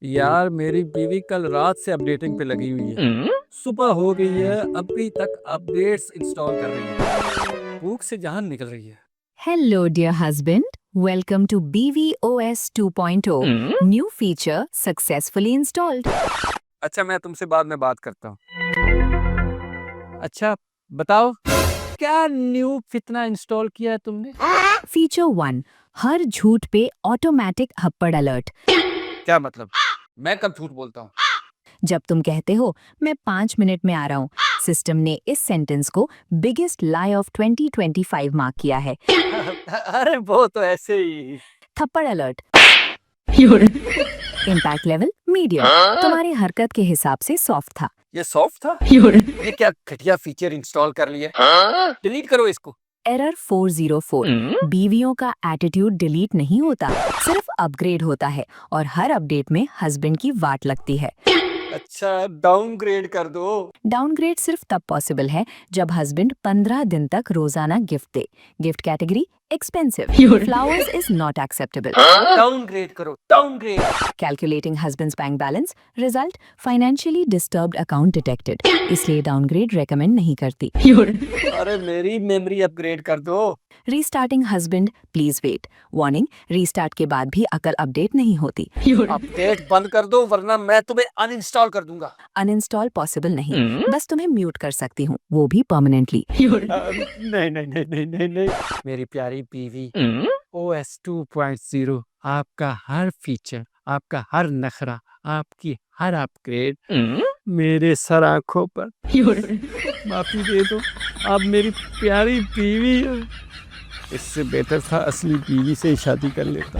यार मेरी बीवी कल रात से अपडेटिंग पे लगी हुई है। सुबह हो गई है, अभी तक अपडेट्स इंस्टॉल कर रही है। भूख से जान निकल रही है। Hello, dear husband. Welcome to BVOS 2.0. New feature successfully installed. अच्छा, मैं तुमसे बाद में बात करता हूँ। अच्छा बताओ, क्या न्यू फितना इंस्टॉल किया है तुमने? Feature 1. हर झूठ पे ऑटोमेटिक हप्पड़ अलर्ट। क्या मतलब? मैं कब झूठ बोलता हूँ? जब तुम कहते हो मैं 5 मिनट में आ रहा हूँ, सिस्टम ने इस सेंटेंस को बिगेस्ट लाई ऑफ 2025 मार्क किया है। अरे वो तो ऐसे ही। थप्पड़ अलर्ट। Impact level medium. तुम्हारी हरकत के हिसाब से सॉफ्ट था। ये सॉफ्ट था? ये क्या घटिया फीचर इंस्टॉल कर लिया? डिलीट करो इसको। एरर 404। बीवियों का एटीट्यूड डिलीट नहीं होता, सिर्फ अपग्रेड होता है और हर अपडेट में हस्बैंड की वाट लगती है। अच्छा, डाउनग्रेड कर दो। डाउनग्रेड सिर्फ तब पॉसिबल है जब हस्बैंड 15 दिन तक रोजाना गिफ्ट दे। Gift category expensive. Flowers is not acceptable. Downgrade करो, downgrade. Calculating husband's bank balance, result financially disturbed account detected, इसलिए डाउनग्रेड रेकमेंड नहीं करती। अरे मेरी मेमोरी अपग्रेड कर दो। Restarting husband please wait. Warning, restart के बाद भी अकल अपडेट नहीं होती। अपडेट बंद कर दो वरना मैं तुम्हें अनइंस्टॉल कर दूंगा। अनइंस्टॉल पॉसिबल नहीं, बस तुम्हें म्यूट कर सकती हूँ, वो भी परमानेंटली। नहीं नहीं नहीं नहीं नहीं नहीं। मेरी प्यारी बीवी, OS 2.0 आपका हर फीचर, आपका हर नखरा, आपकी हर अपग्रेड मेरे सर आंखों पर। माफी दे दो, आप मेरी प्यारी बीवी हो। इससे बेहतर था असली बीवी से ही शादी कर लेता।